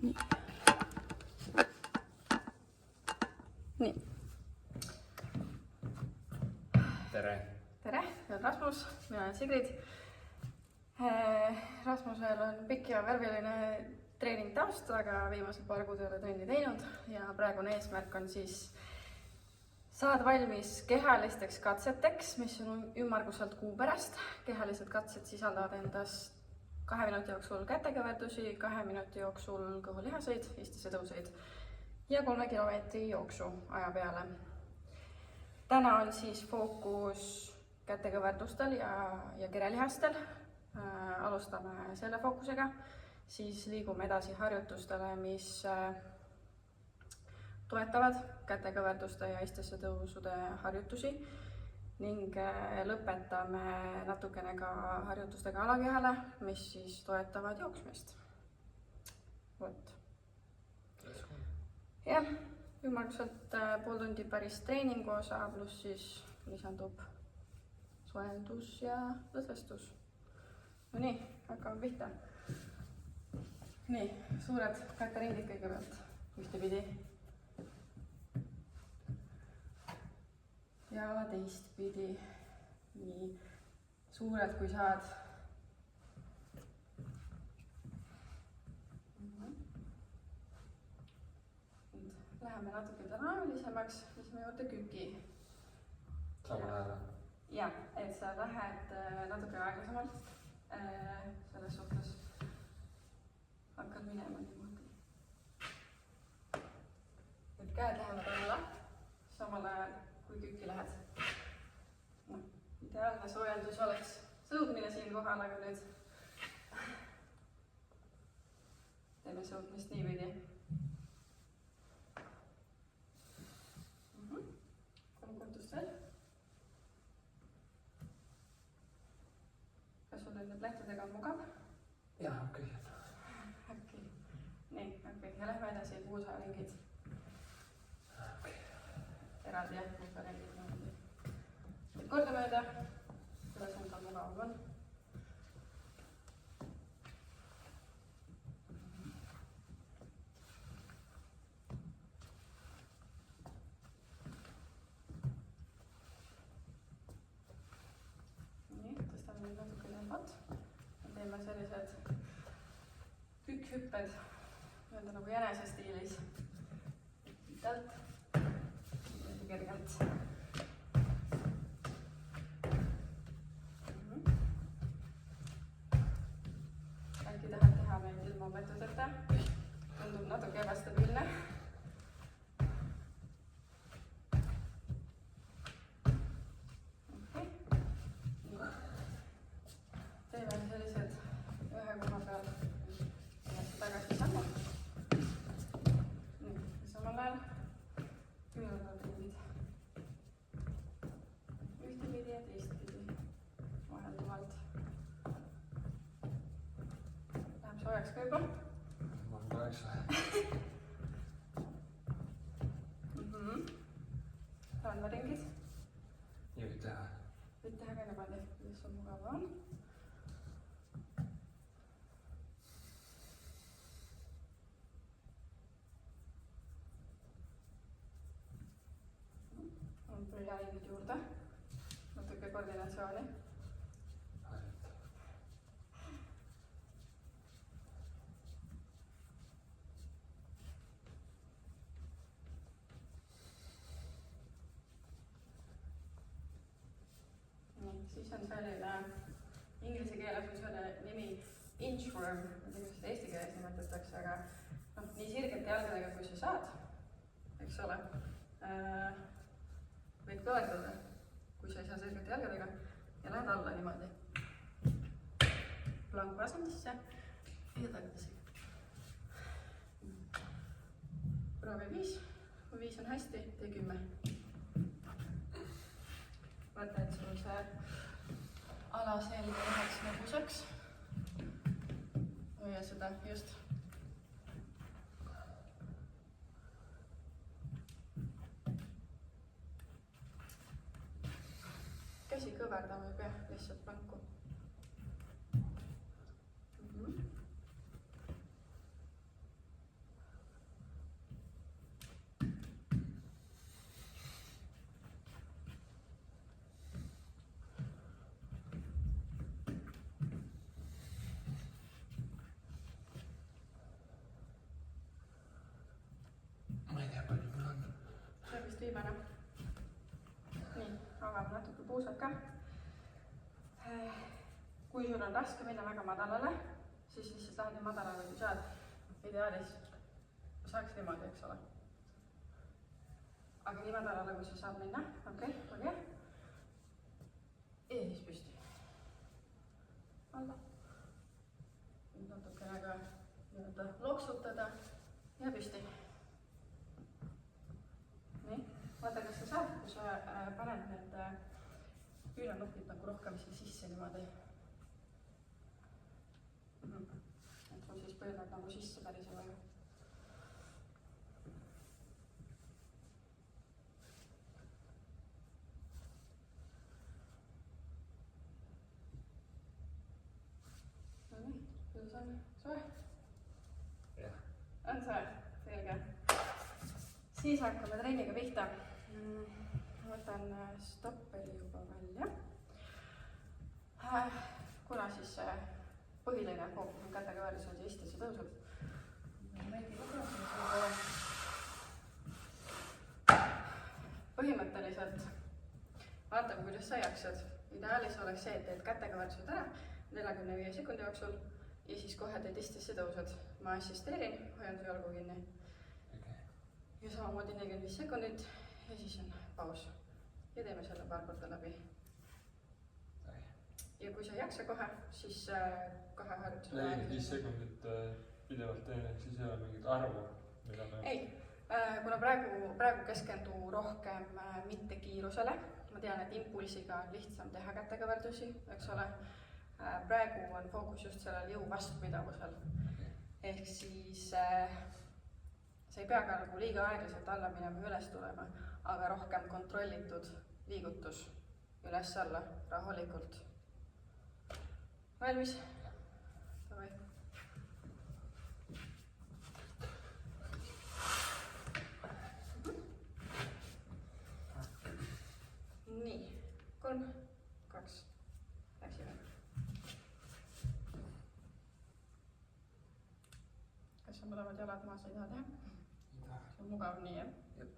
nii. Nii. Tere! Tere, see on Rasmus, mina olen Sigrid. Rasmusel on pikk ja värviline treeningtaust, aga viimased paar kuud ei ole trenni teinud ja praegune eesmärk on siis saada valmis kehalisteks katseteks, mis on ümmarguselt kuu pärast. Kehalised katsed sisaldavad endas 2 minuti jooksul kätekõverdusi, 2 minuti jooksul kõhulihaseid, istesse tõuseid ja 3 kilomeetri jooksu aja peale. Täna on siis fookus kätekõverdustel ja kerelihastel. Alustame selle fookusega, siis liigume edasi harjutustele, mis toetavad kätekõverduste ja istesse tõusude harjutusi ning lõpetame natukene ka harjutustega alakehale, mis siis toetavad jooksmist. Vot. Jah, ümmarguselt pool tundi päris treeningu osa, pluss siis lisandub soojendus ja lõdvestus. No nii, hakkame pihta. Nii, suured käteringid kõigepealt ühtepidi. Ja teistpidi. Nii, suured kui saad. Nüüd läheme natuke dünaamilisemaks, mis me juurde küki. Sama läheb? Jah, et sa lähed natuke aeglasemalt. Selles suhtes hakkad minema niimoodi. Et käed lähevad alla, samal ajal kui kükki lähed. No, ideaalne soojendus oleks sõudmine siin kohal, aga nüüd teeme sõudmist niipidi. 3 kortust veel. Kas sul nüüd lehtedega on mugav? Jah, okei. Nii, okei. Ja lähme edasi puusaringid. Eraldi jah, puusaringid. Kordamööda, kuidas on ka mugav on. Teeme sellised kükkhüpped, nii-öelda nagu jänese stiilis. Pitalt, niimoodi kergelt. Äkki tahad teha meil ilma metodeta? Tundub natuke ebastabiilne. Soojaks ka juba? Ma olen korraks Randvaringid. Nii võib teha. Võid teha ka niimoodi, kuidas sul mugav on. On pööjaringid juurde. Natuke koordinatsiooni. Siis on selline, inglise keeles on selle nimi inchworm, seda eesti keeles nimetatakse, aga nii sirgete jalgadega, kui sa saad, eks ole, võid kõverdada, kui sa ei saa sirgete jalgadega ja lähed alla niimoodi. Planku asendisse ja tagasi. Proovi 5, kui 5 on hästi, tee 10. Võta, et sul see alaselg läheks lõbusaks. Hoia seda just. Käsi kõverdama ei pea, lihtsalt planku. tõuseb ka. Kui sul on raske minna väga madalale, siis lihtsalt lähed nii madalale, kui saad. Ideaalis saaks niimoodi, eks ole. Aga nii madalale, kui sa saad minna. Okei, olge. Ja siis püsti. Alla. Nüüd natukene ka nii-öelda loksutada ja püsti. Nii, vaata, kas sa saad, kui sa paned need küünanupid nagu rohkem siia sisse niimoodi. Et sul siis põõnad nagu sisse päris ei vaju. No nii, kuidas on? Soe? Jah. On soe? Selge. Siis hakkame trenniga pihta. Võtan stopperi juba välja. Kuna siis põhiline fookus on kätekõverdused ja istesse tõusud. Põhimõtteliselt vaatame, kuidas sa jaksad. Ideaalis oleks see, et teed kätekõverdused ära 45 sekundi jooksul ja siis kohe teed istesse tõusud. Ma assisteerin, hoian su jalgu kinni. Ja samamoodi 45 sekundit ja siis on paus. Ja teeme selle paar korda läbi. Ja kui sa ei jaksa kohe, siis kohe harjutusele. 45 sekundit pidevalt teen, et siis ei ole mingit arvu, mida me... Ei, kuna praegu keskendu rohkem mitte kiirusele. Ma tean, et impulsiga on lihtsam teha kätekõverdusi, eks ole. Praegu on fookus just sellel jõu vastupidavusel. Ehk siis sa ei pea ka nagu liiga aeglaselt alla minema üles tulema, aga rohkem kontrollitud liigutus üles-alla rahulikult. Valmis? Davai. Nii, 3, 2, läksime. Kas sa mõlemad jalad maas ei taha teha? See on mugav nii, jah? Jep.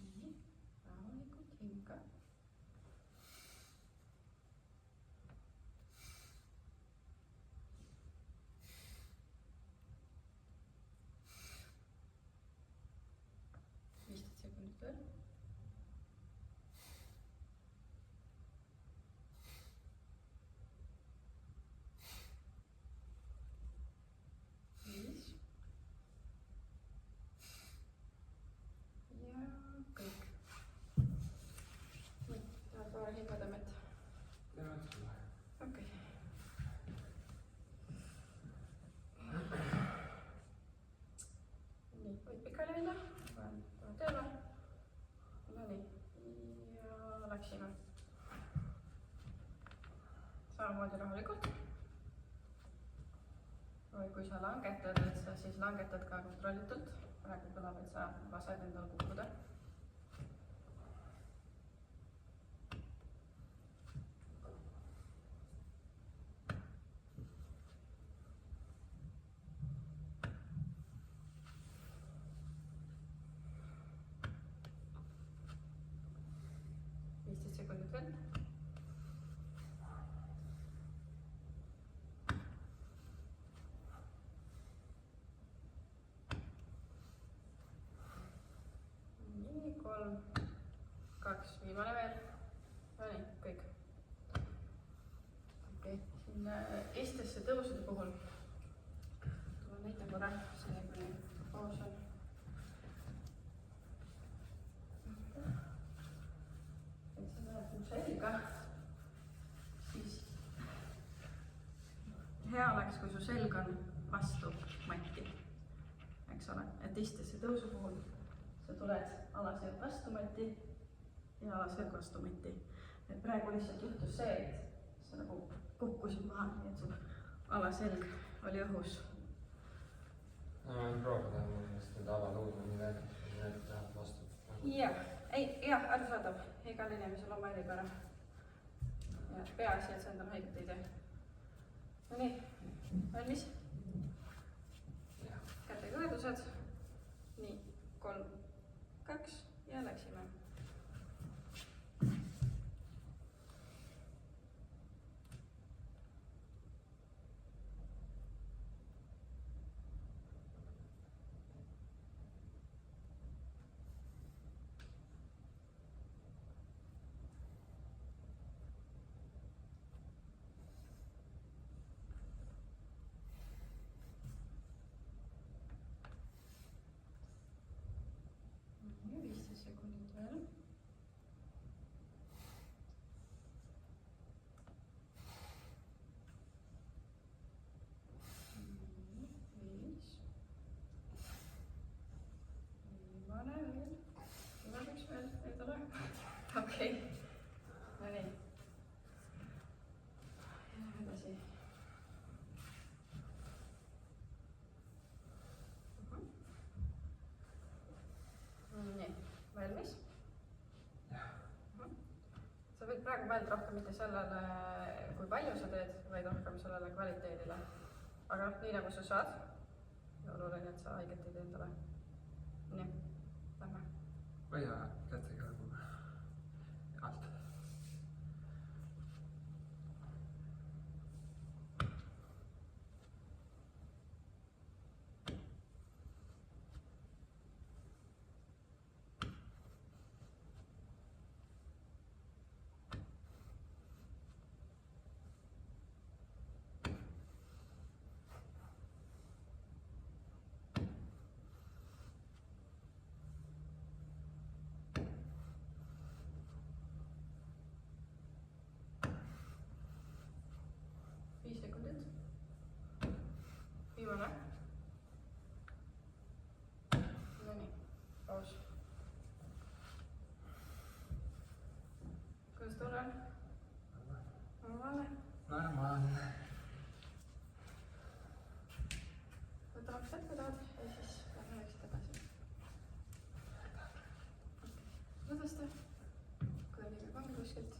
Nii, rahulikult hinga. Sekundit veel. Viis. Ja kõik. Nii, tahad paar hingademet? Okei. Nii, võid pikali minna. Teeme. No nii. Ja läksime. Samamoodi rahulikult. Või kui sa langetad, et sa siis langetad ka kontrollitult. Praegu kõlab, et sa lased endal kukkuda. Sekundit veel. Nii, 3, 2, viimane veel. No nii, kõik. Okei, siin istesse tõusude puhul. Tulen näitan korra, see kuni paus on. Selga, siis hea oleks, kui su selg on vastu matti, eks ole, et istesse tõusu puhul sa tuled alaselg vastu matti ja alaselg vastu matti. Et praegu lihtsalt juhtus see, et sa nagu kukkusid maha, nii et sul alaselg oli õhus. No ma võin proovida, sest need avaluud on nii väikesed, et need läheb vastu. Jah, arusaadav. Igal inimesel oma eripära. Ja peaasi, et sa endale haiget ei tee. No nii, valmis? Kätekõverdused. Nii, 3, praegu mõelda rohkem mitte sellele, kui palju sa teed, vaid rohkem sellele kvaliteedile. aga noh, nii nagu sa saad, ja oluline, et sa haiget ei tee endale. nii, lähme. hoia kätega nagu alt. Viimane. No nii, paus. Kuidas tunne on? Normaalne? Normaalne. Võta kaks hetke tahad ja siis lähme vaikselt edasi. Lõdvesta. Kõrgime pange kuskilt.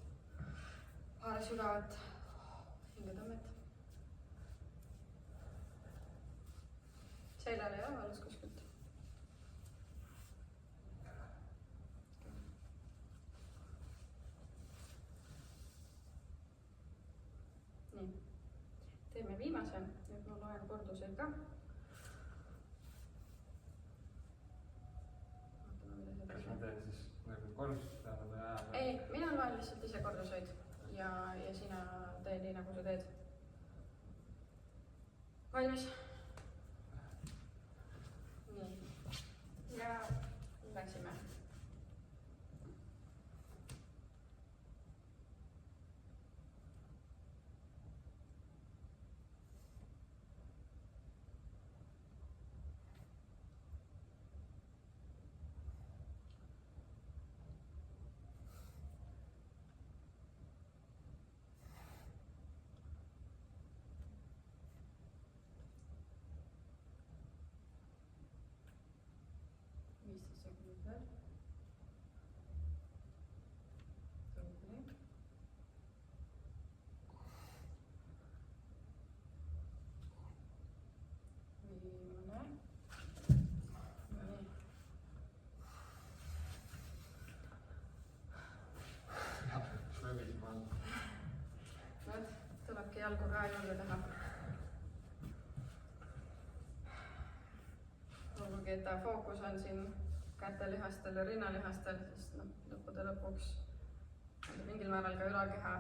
Haare sügavat hingetõmmet. Seljal ei ole valus kuskilt. Nii, teeme viimase, nüüd ma loen korduseid ka. Kas ma teen siis nagu kordust peale või ajab? Ei, mina loen lihtsalt ise korduseid ja sina tee nii, nagu sa teed. Valmis? Nii, ja läksime. Jalgu ka juurde teha. Olgugi, et ta fookus on siin kätelihastel ja rinnalihastel, sest lõppude lõpuks mingil määral ka ülakeha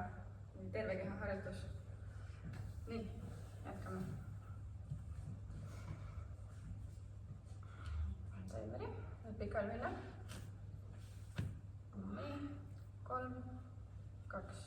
või terve keha harjutus. Nii, jätkame. Taimeri, nüüd pikal minna. Nii, 3, 2.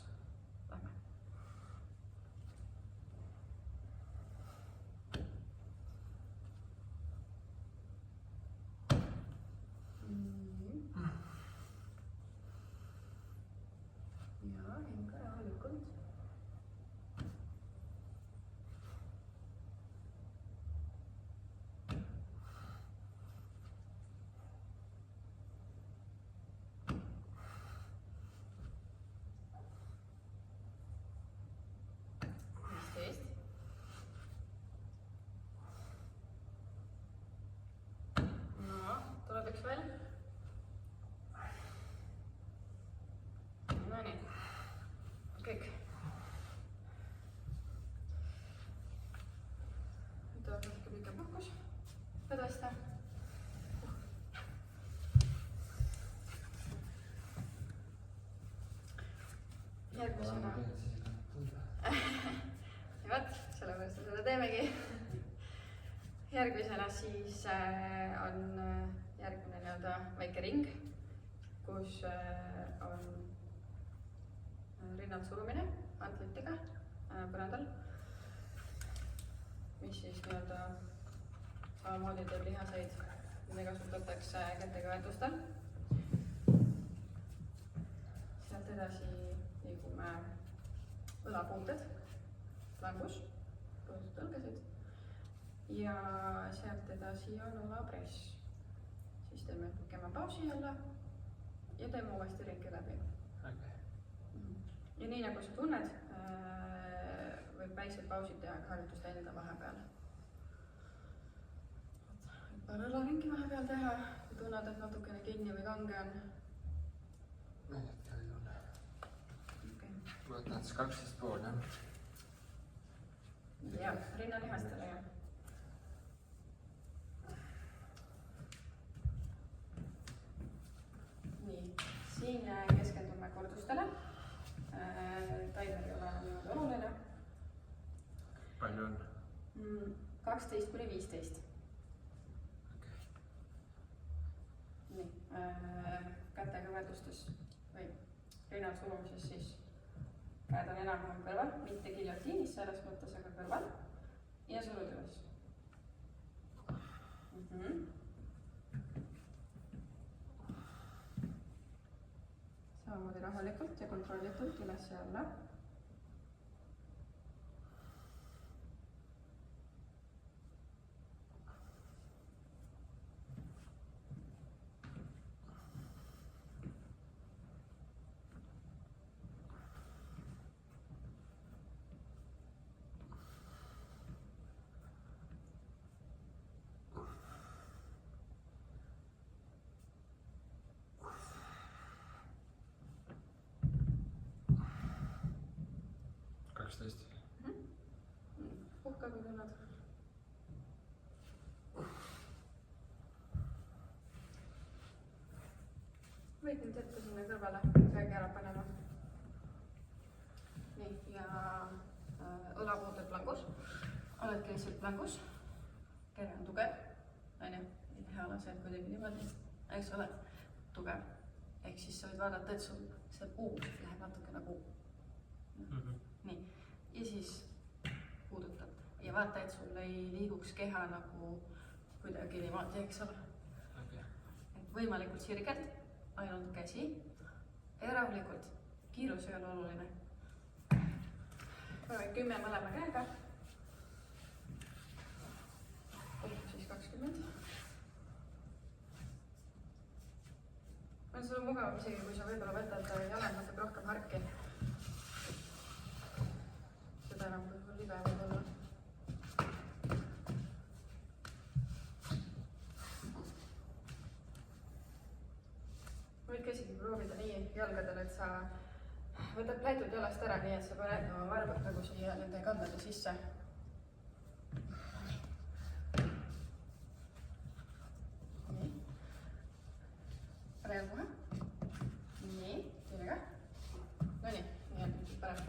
Tuleb üks veel. No nii, kõik. Nüüd tuleb natuke pikem puhkus. Lõdvesta. Järgmisena. Vot, sellepärast seda teemegi. Järgmisena siis on järgmine nii-öelda väike ring, kus on rinnalt surumine antlitega põrandal, mis siis nii-öelda samamoodi teeb lihaseid, mida kasutatakse kätega väetustel. Sealt edasi liigume õlapuuted, langus, põõsud õlgasid ja sealt edasi on õlapress. Siis teeme pikema pausi jälle ja teeme uuesti ringi läbi. Okay. ja nii nagu sa tunned, võib väiksed pausid teha ka harjutuste enda vahepeal. Paar õlaringi vahepeal teha, kui tunned, et natukene kinni või kange on. ma hetkel ei tunne. Okay. ma võtan siis 12,5 jah. Jah, rinnalihastele jah. Nii, siin keskendume kordustele. Taimer ei ole niimoodi oluline. palju on? 12–15. Nii, kätega võrdlustes või rinnal surumises siis käed on enam-vähem kõrval, mitte giljotiinis selles mõttes, aga kõrval ja surud üles. Samamoodi rahulikult ja kontrollitult üles ja alla. Puhka kui tunned. Võid nüüd ette sinna kõrvale käegi ära panema. Nii, ja õlapuutud plangus. Oledki lihtsalt plangus. Kere on tugev. Aine, ei hea lase kuidagi niimoodi. Eks ole, tugev. Ehk siis sa võid vaadata, et sul see puu läheb natuke nagu. Nii, ja siis puudutad. Ja vaata, et sul ei liiguks keha nagu kuidagi niimoodi, eks ole. Okay. Et võimalikult sirgelt, ainult käsi ja rahulikult. Kiirus ei ole oluline. Proovime 10 mõlema käega. Siis 20. On sul mugavam isegi, kui sa võib-olla võtad jalad natuke rohkem harki. Seda enam, kui sul libe võib olla. Võid käsigi proovida nii jalgadel, et sa võtad plätud jalast ära, nii et sa paned oma varbad nagu siia nende kandade sisse. Nii. Pane jalg kohe. Nii, teine ka. No nii, nii on nüüd parem.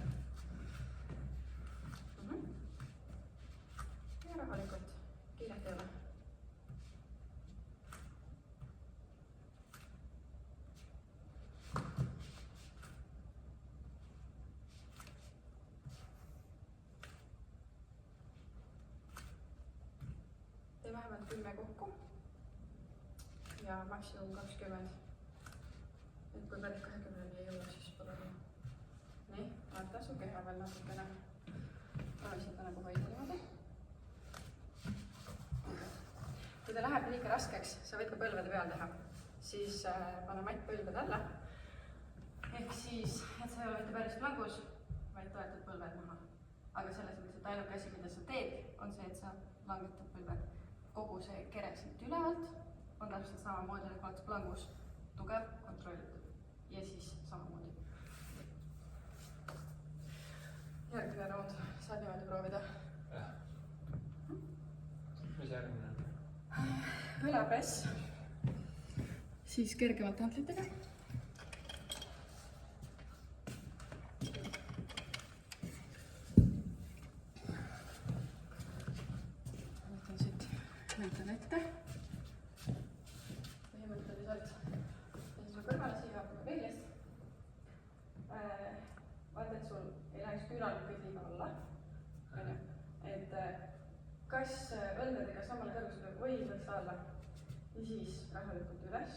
Ja rahulikult, kiiret ei ole. Tee vähemalt 10 kokku ja maksimum 20. Et kui päris 20 ei jõua, siis pole nii. Nii, vaata su keha veel natukene. Pane seda nagu hoida niimoodi. Kui ta läheb liiga raskeks, sa võid ka põlvede peal teha. Siis pane matt põlvede alla. Ehk siis, et sa ei ole mitte päris plangus, vaid toetad põlved maha. Aga selles mõttes, et ainuke asi, mida sa teed, on see, et sa langetad põlved. Kogu see kere siit ülevalt on täpselt samamoodi nagu oleks plangus. Tugev, kontrollitud. Ja siis samamoodi. Järgmine raund saad niimoodi proovida. Mis järgmine on? Õlapress. Siis kergemalt hantlitega. Võtan siit, näitan ette. Põhimõtteliselt su kõrvale siia peeglist. Vaata, et sul ei läheks küünalnukeid liiga alla. Et kas õlgadega samal kõrgusel või võtta alla. Ja siis rahulikult üles.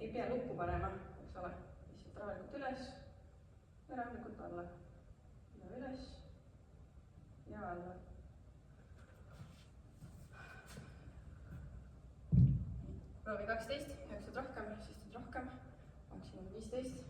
Ei pea lukku panema, eks ole. Lihtsalt rahulikult üles ja rahulikult alla. Ja üles ja alla. Proovi 12, jooksed rohkem, siis teed rohkem. Maksimum 15.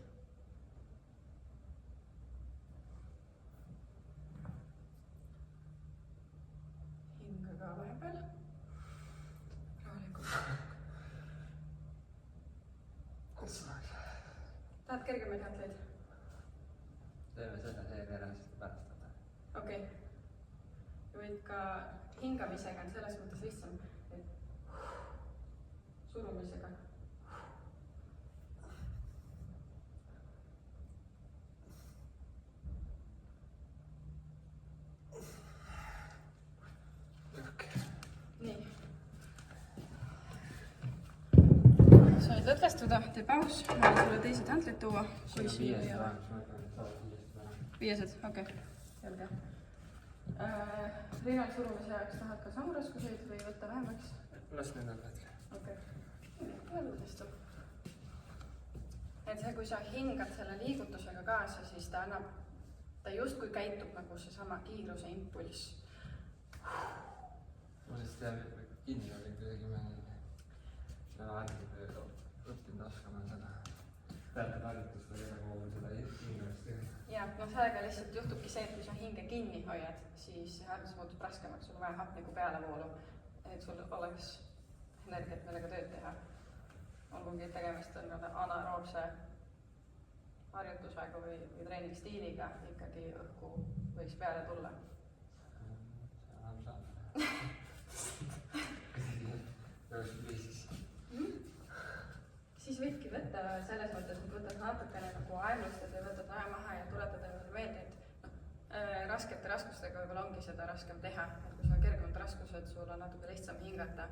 kergemaid häätleid? teeme seda seeria ära, siis pärast võtta. Okei. Võid ka hingamisega on selles mõttes lihtsam, et surumisega. Nii. Sa võid lõtvestuda, tee paus, ma võin sulle teised häätlid tuua. Siin on 5 vähemaks, ma ütlen, et saavad 5 vähemaks. 5, okei, selge. Riinal surumise ajaks tahad ka samu raskuseid või võtta vähemaks? Las need on hetke. Okei, lõtvestu. Et see, kui sa hingad selle liigutusega kaasa, siis ta justkui käitub nagu seesama kiiruse impulss. Ma sest teab, et kinni oli kuidagi õppinud oskama seda. Teatud harjutust oli nagu seda hingamist teha. Ja, sellega lihtsalt juhtubki see, et kui sa hinge kinni hoiad, siis see harjutus muutub raskemaks, sul on vaja hapniku pealevoolu, et sul oleks energiat, millega tööd teha. Olgugi tegemist on anaeroobse harjutusega või treeningstiiliga, ikkagi õhku võiks peale tulla. See on saanud. Siis võidki võtta selles mõttes, et võtad natukene nagu aeglustad ja võtad aja maha ja tuletad endale meelde, et raskete raskustega võib-olla ongi seda raskem teha, et kui sul on kergemad raskused, sul on natuke lihtsam hingata,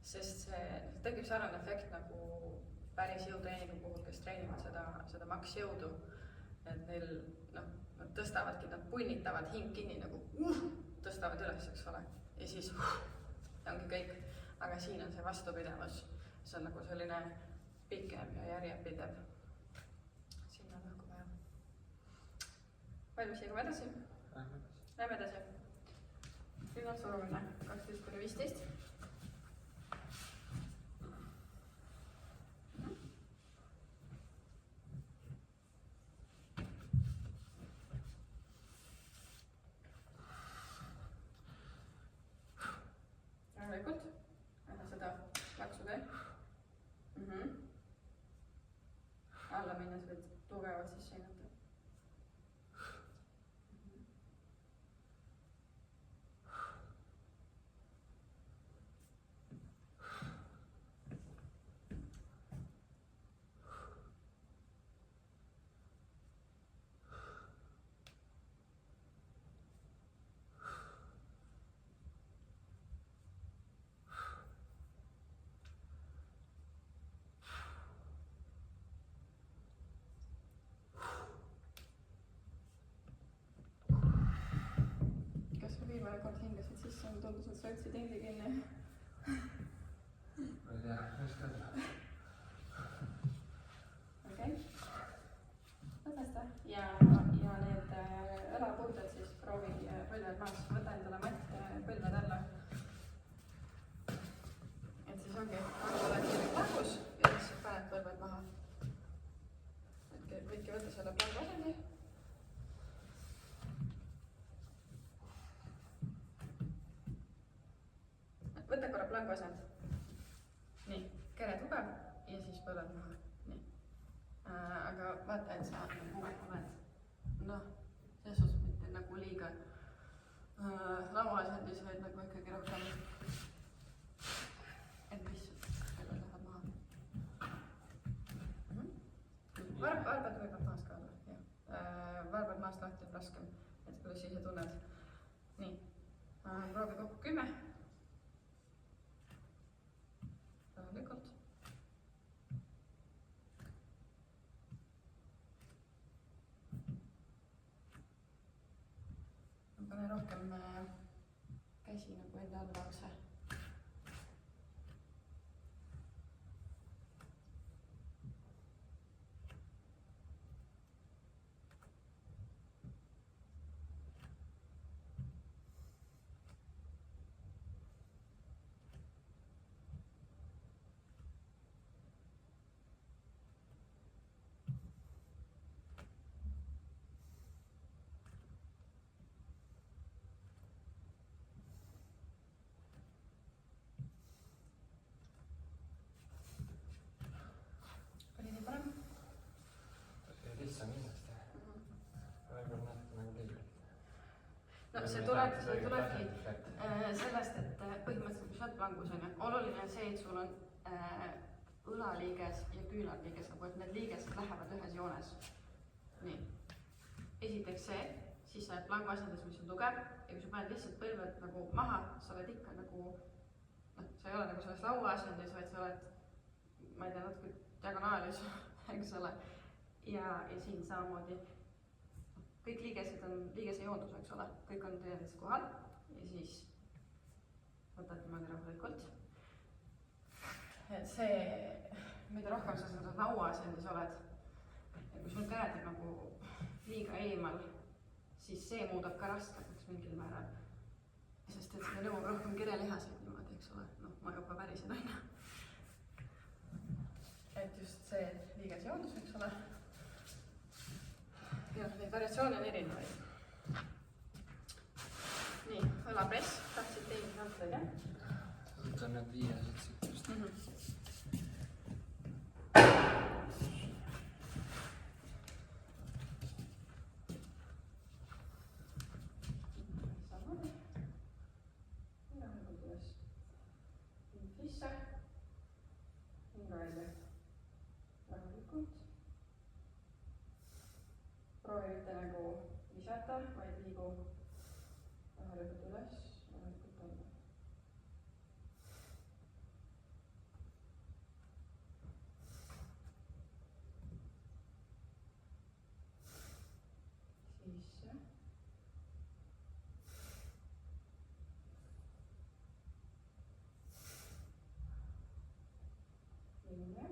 sest see tekib sarnane efekt nagu päris jõutreeningu puhul, kes treenivad seda maksjõudu, et neil nad tõstavadki, nad punnitavad hing kinni nagu tõstavad üles, eks ole, ja siis ongi kõik, aga siin on see vastupidavus, see on nagu selline pikem ja järjepidev. Siin on õhku vaja. Valmis liigume edasi? Lähme edasi. Nüüd on surumine 12–15. Rahulikult. Ära seda laksu tee. Alla minnes võid tugevalt sisse hinnata. Viimane kord hingasid sisse, on tundus, et sa võtsid hindi kinni. Ma ei tea, mis ka seda. Okei. Lõpesta. Ja need õlapuhtad siis proovi põlved maas. Võta endale matt põlved alla. Et siis ongi, oled lahus ja siis paned põlved maha. Võidki võtta selle plangu asendi. Võta korra plangu asend. Nii, kere tugev ja siis põled maha. Nii. Aga vaata, et sa oled, selles suhtes mitte nagu liiga lauaasendis, vaid nagu ikkagi rohkem, et mis põled lähevad maha. Varbad võivad maas ka olla, jah. Varbad maast lahti on raskem, et kuidas ise tunned. Nii, proovi kokku 10. Rahulikult. Ma panen rohkem käsi nagu enda alla otsa. no see tulebki sellest, et põhimõtteliselt kui sa oled plangus on ju, oluline on see, et sul on õlaliiges ja küünarliiges, nagu et need liigesed lähevad ühes joones. nii, esiteks see, siis sa oled plangu asendus, mis on tugev ja kui sa paned lihtsalt põlved nagu maha, sa oled ikka nagu noh, sa ei ole nagu selles laua asendis, vaid sa oled, ma ei tea, natuke diagonaalis, eks ole. ja siin samamoodi kõik liigesed on liigese joondus, eks ole, kõik on teineteise kohal ja siis võtad niimoodi rahulikult. et see, mida rohkem sa selles laua asendis oled ja kui sul käed on nagu liiga eemal, siis see muudab ka raskemaks mingil määral. sest et see nõuab rohkem kirelihaseid niimoodi, eks ole, noh, ma juba pärisin aina. et just see liigese joondus, eks ole. ja neid variatsioone on erinevaid. nii, õlapress, tahtsid teinud alt või jah? võtan need 5 siit just. proovi mitte nagu visata, vaid liigu rahulikult üles, rahulikult alla. Sisse. Hinge.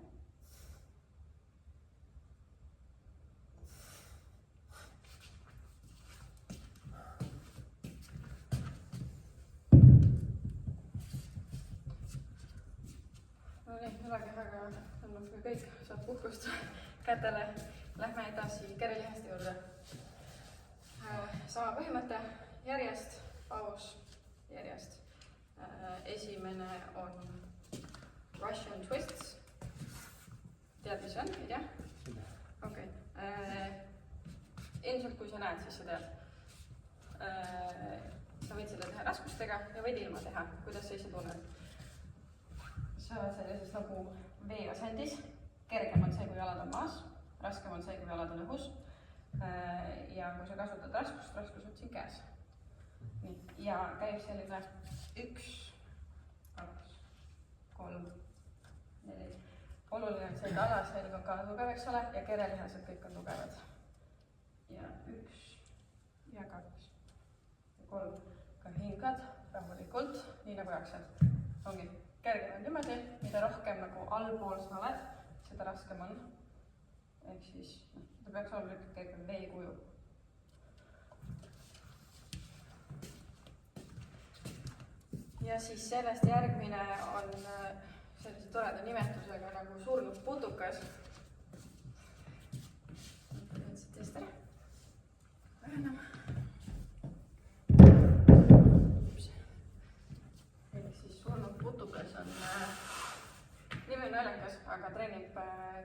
no nii, ülakehaga on ka kõik, saab puhkust kätele. Lähme edasi kerelihaste juurde. sama põhimõte, järjest, paus, järjest. esimene on Russian twists. tead, mis see on, ei tea? okei. ilmselt kui sa näed, siis sa tead. sa võid seda teha raskustega ja võid ilma teha, kuidas sa ise tunned. sa oled sellises nagu veeasendis, kergem on see, kui jalad on maas, raskem on see, kui jalad on õhus. ja kui sa kasutad raskust, raskus on siin käes. nii, ja käib selline 1, 2, 3, 4. oluline on see, et alaselg on ka tugev, eks ole, ja kerelihased kõik on tugevad. ja 1 ja 2 ja 3. ka hingad rahulikult, nii nagu jaksad. ongi kergem on niimoodi, mida rohkem nagu allpool sa oled, seda raskem on. ehk siis ta peaks olema ikkagi veekuju. ja siis sellest järgmine on sellise toreda nimetusega nagu surnud putukas. teist ära. väheneme. putukas on, nimi on naljakas, aga treenib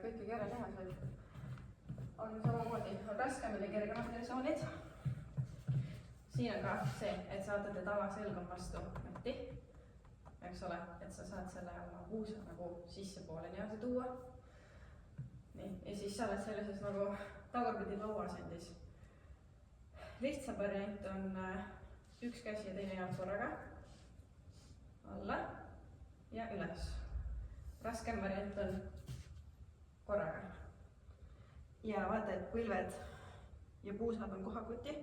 kõiki kerelihaseid. on samamoodi, on raskemad ja kergemad versioonid. siin on ka see, et saate tavaselg on vastu matti, eks ole, et sa saad selle oma puusa nagu sissepoole niimoodi tuua. nii, ja siis sa oled sellises nagu tagurpidi lauaasendis. lihtsam variant on üks käsi ja teine jalg korraga. alla ja üles. raskem variant on korraga. ja vaata, et põlved ja puusad on kohakuti,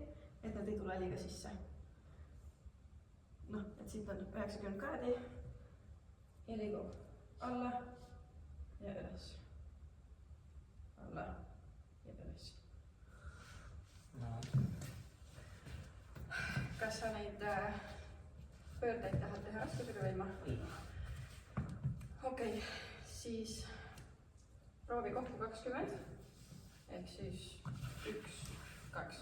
et nad ei tule liiga sisse. noh, et siit on 90 kraadi ja liigub alla ja üles. alla ja üles. kas sa neid pöördeid tahad teha raskusega või ilma? okei, siis proovi kokku 20. ehk siis 1, 2,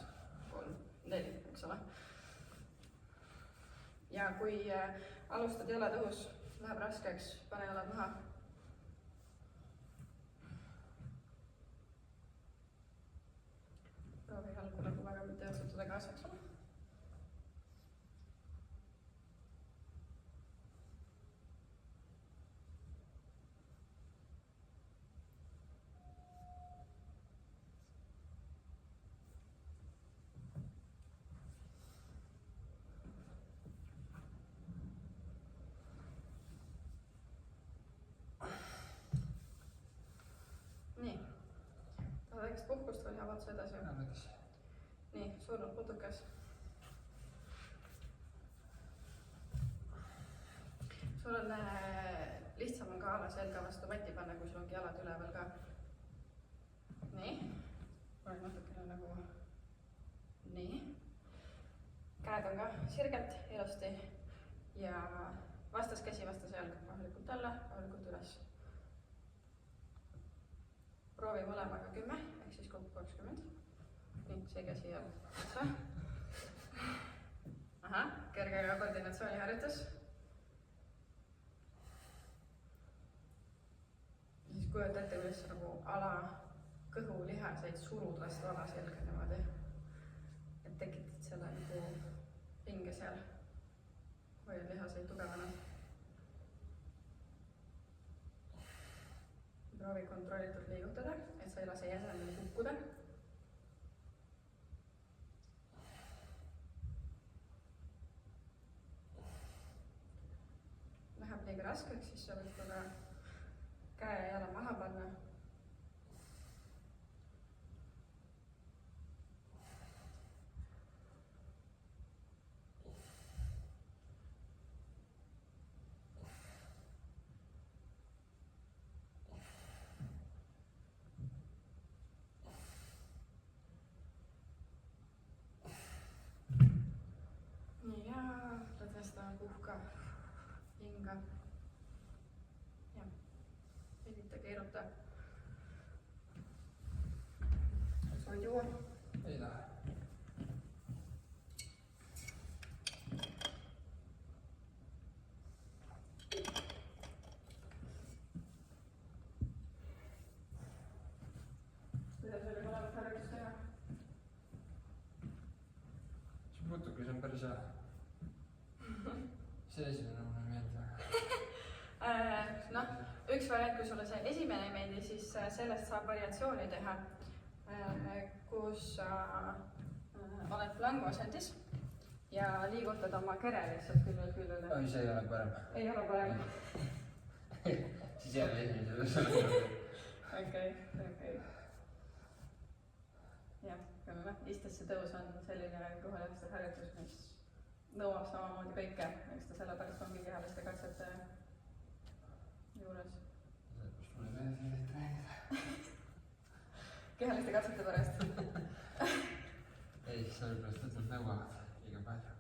3, 4, eks ole. ja kui alustad jalad õhus, läheb raskeks, pane jalad maha. proovi jalgu nagu väga mitte jõudsutada kaasa, eks ole. väikest puhkust või läheb otse edasi? Läheb edasi. nii, surnud putukas. sul on lihtsam on ka ala selga vastu matti panna, kui sul ongi jalad üleval ka. nii, olen natukene nagu nii. käed on ka sirgelt ilusti ja vastaskäsi, vastasjalg rahulikult alla, rahulikult üles. proovi mõlemaga 10 ehk siis kokku 20. nii, see käsi jalg otsa. ahah, kerge koordinatsiooniharjutus. siis kujuta ette, kuidas nagu ala kõhulihaseid surud vastu ala selga niimoodi. et tekitad selle nagu pinge seal. hoiad lihaseid tugevana. proovi kontrollitult liigutada, et sa ei lase jäsemini kukkuda. Läheb liiga raskeks, siis sa võid ka käe ja jala maha panna. nii ja lõdvesta, puhka, hinga. jah, pilita, keeruta. soovid juua? Ei taha. kuidas oli mõlemat harjutust teha? See putukas on päris hea. See esimene mulle ei meeldi väga. noh, üks variant, kui sulle see esimene ei meeldi, siis sellest saab variatsiooni teha, kus sa oled plangu asendis ja liigutad oma kere lihtsalt küljelt küljele. Oi, see ei ole parem. ei ole parem? siis jälle esimesele sõnumile. okei. jah, aga noh, istesse tõus on selline kõhulihaste harjutus, mis nõuab samamoodi kõike, eks ta sellepärast ongi kehaliste katsete juures. kus mulle meeldib neid treenida. kehaliste katsete pärast? ei, sellepärast, et nad nõuavad liiga palju.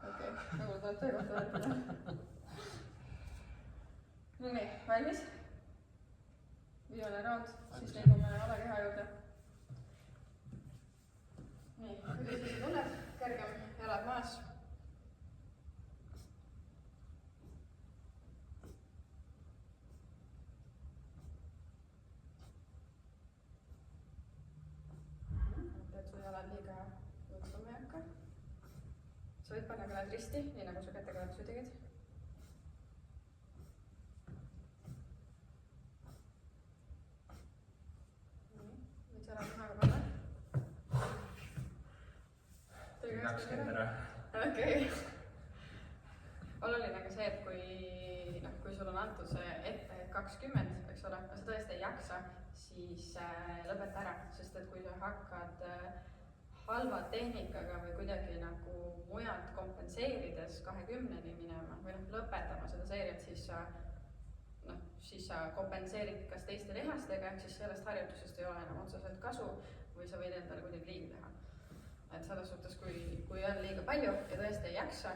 okei, võib-olla tuleb töökohta võtta. nii, valmis? viimane raund, siis liigume alakeha juurde. nii, kuidas sa tunned? kergem, jalad maas. et su jalad liiga juhtuma ei hakka. sa võid panna käed risti, nii nagu sa kätekõverdusi tegid. võid jalad maha panna. 20 ära. okei. oluline ka see, et kui sul on antud see ette 20, eks ole, aga sa tõesti ei jaksa, siis lõpeta ära, sest et kui sa hakkad halva tehnikaga või kuidagi nagu mujalt kompenseerides 20-ni minema või lõpetama seda seeriat, siis sa kompenseerid kas teiste lihastega, ehk siis sellest harjutusest ei ole enam otseselt kasu või sa võid endale kuidagi liiga teha. et selles suhtes, kui on liiga palju ja tõesti ei jaksa,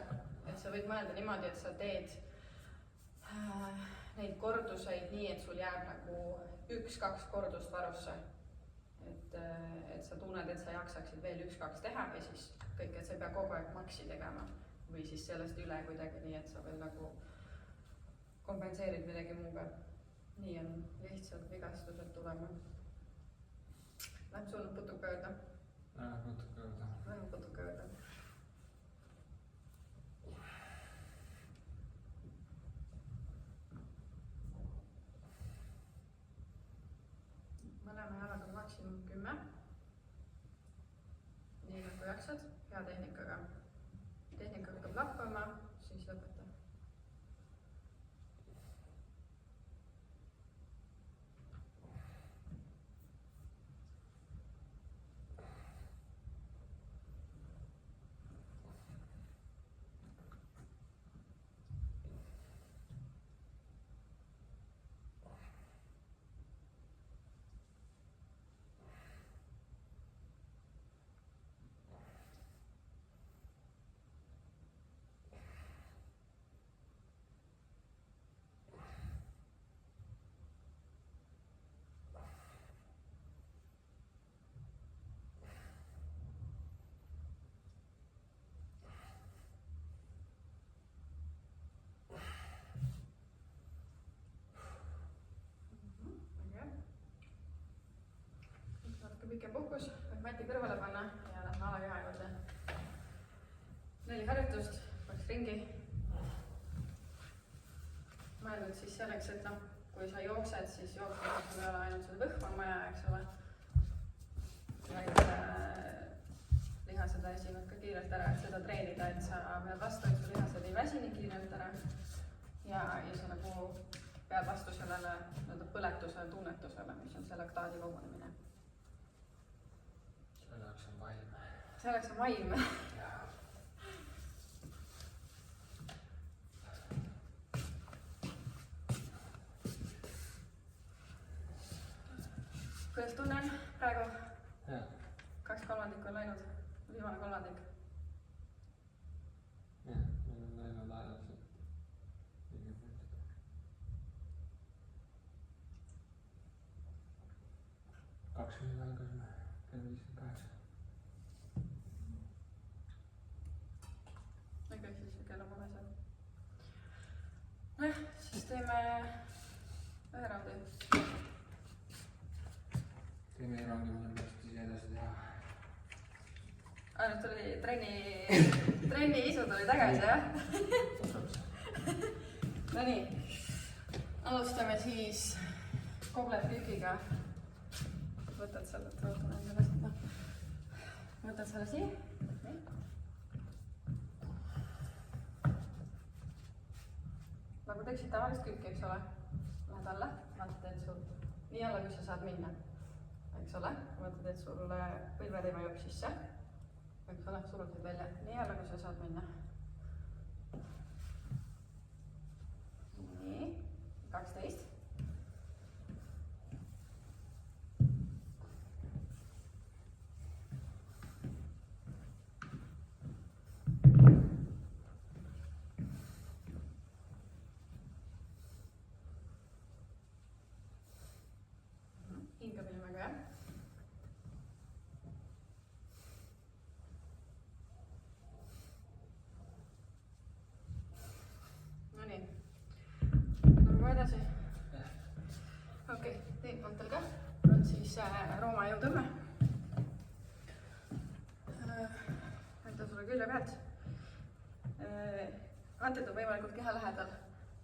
et sa võid mõelda niimoodi, et sa teed neid korduseid nii, et sul jääb nagu 1-2 kordust varusse. et sa tunned, et sa jaksaksid veel 1-2 teha ja siis kõik, et sa ei pea kogu aeg maksi tegema või siis sellest üle kuidagi nii, et sa veel nagu kompenseerid midagi muuga. nii on lihtsalt vigastused tulema. Läheb surnud putuka juurde. Putuka juurde. Läheb putuka juurde. mõlema jalaga maksimum 10. nii nagu jaksad, hea tehnikaga. tehnika hakkab lappama, siis lõpeta. harjutust, peaks ringi. Mõelnud siis selleks, et noh, kui sa jooksed, siis jooksmisel sul ei ole ainult seda võhma maja, eks ole. Vaid lihased väsivad ka kiirelt ära, et seda treenida, et sa pead vastu, et su lihased ei väsi nii kiirelt ära. Ja sa nagu pead vastu sellele põletuse tunnetusele, mis on see laktaadi kogunemine. Selleks on vaim. Selleks on vaim. Kuidas tunnen praegu? 2/3 on läinud, viimane 1/3. Jah, meil on läinud ajaselt liiga palju. 20 algasime, kell 58. Okei, siis kell on kohe seal. Siis teeme ühe raundi. Teeme raundi, mul on vast ise edasi teha. Nüüd tuli trenni isu tuli tagasi, jah? No nii, alustame siis kobletükiga. Võtad selle, et võtame endale seda. Võtad selle siia. Nii. Nagu teeksid tavalist kükki, eks ole. Lähed alla, vaatad, et sul nii alla, kui sa saad minna. Eks ole, vaatad, et sul põlveteema jõuab sisse. Eks ole, surutid välja nii alla, kui sa saad minna. Nii, 12. Hingamine väga hea. No nii, nagu edasi. Okei, teekmantel ka on siis Rooma jõutõmme. Näitan sulle külje pealt. Antendub võimalikult keha lähedal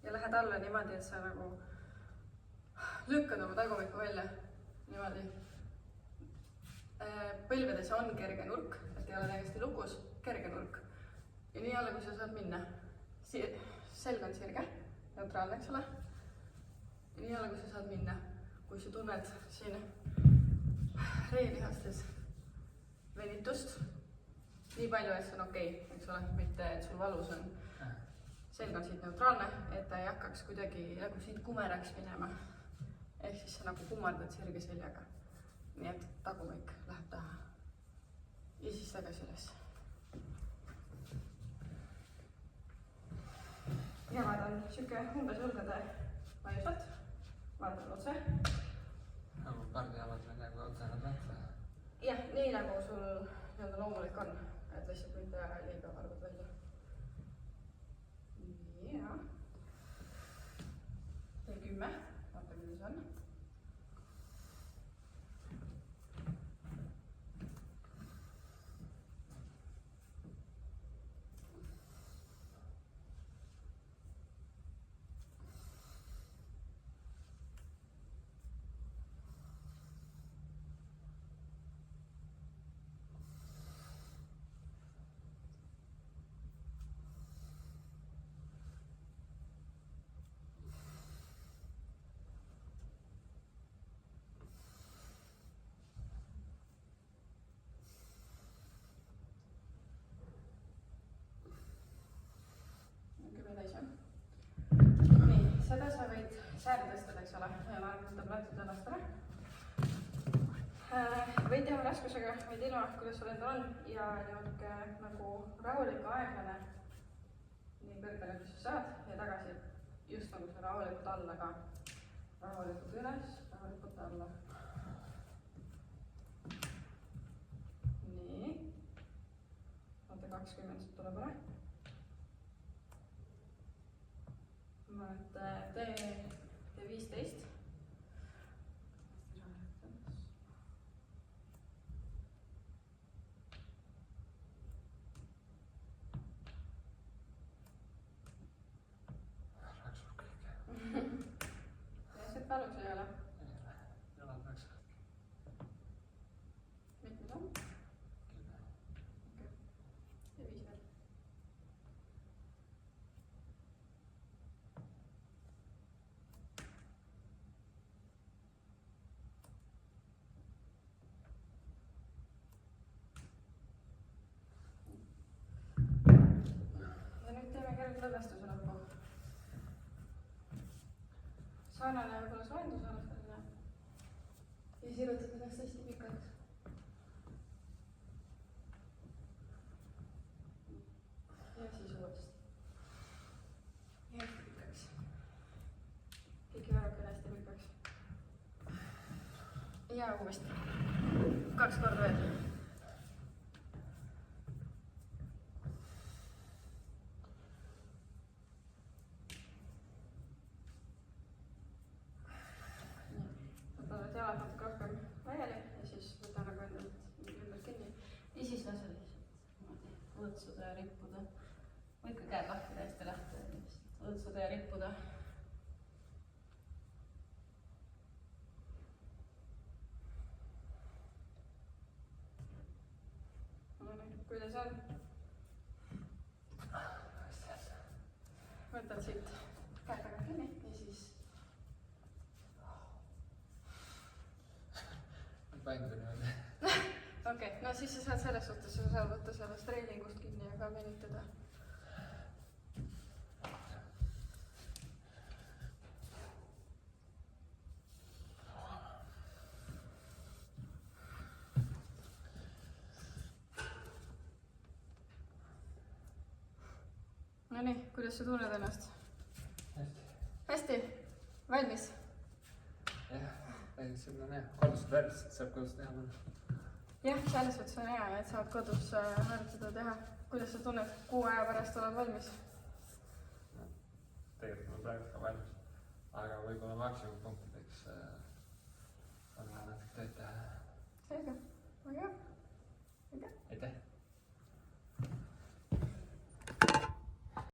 ja lähed alla niimoodi, et sa nagu lükkad oma tagumikku välja. Niimoodi. Põlvedes on kerge nurk, et ei ole täiesti lukus, kerge nurk. Ja nii alla, kui sa saad minna. Selg on sirge, neutraalne, eks ole. Ja nii alla, kui sa saad minna. Kui sa tunned siin reelihastes venitust, nii palju, et see on okei, eks ole, mitte et sul valus on. Selg on siit neutraalne, et ta ei hakkaks kuidagi nagu siit kumeraks minema. Ehk siis sa nagu kummardad sirge seljaga. Nii et tagumik läheb taha. Ja siis tagasi üles. Jalad on siuke umbes õlgade laiusalt. Vaatan otse. Nagu pardijalad on nagu otsene tähtsa. Jah, nii nagu sul loomulik on. Et lihtsalt mitte liiga vargud välja. Ja. Tee 10. Vaata, kuidas on. Nii, seda sa võid sääri tõstada, eks ole, ja laenutab lätud ennast ära. Võid teha raskusega, võid ilma, kuidas sul endal on, ja niimoodi nagu rahulik aeglane, nii kõrgele, kui sa saad, ja tagasi just nagu see rahulikult alla ka. Rahulikult üles, rahulikult alla. Nii. Vaata 20 tuleb ära. Tee 15. salvestuse lõppu. sarnane võib-olla soojendusele selline. ja siis irutad ennast hästi pikalt. ja siis uuesti. ja hästi pikaks. kõik võõrakene hästi pikaks. ja uuesti. 2 korda veel. võtame jalad natuke rohkem laiali ja siis võta nagu endalt ümber kinni. ja siis lase lihtsalt õõtsuda ja rippuda. võid ka käed lahti täiesti lahti. õõtsuda ja rippuda. kuidas on? võtad siit käe taga kinni ja siis Mänguni on. okei, no siis sa saad selles suhtes, sa saad võtta sellest treeningust kinni ja ka venitada. Nonii, kuidas sa tunned ennast? hästi. hästi? Valmis? jah, see on hea. kodust välis, saab kodus teha mõnda. jah, selles suhtes on hea, et saad kodus harjutada teha. kuidas sa tunned, 6 aja pärast oled valmis? tegelikult ma praegu ka valmis. aga võib-olla maksimumpunktideks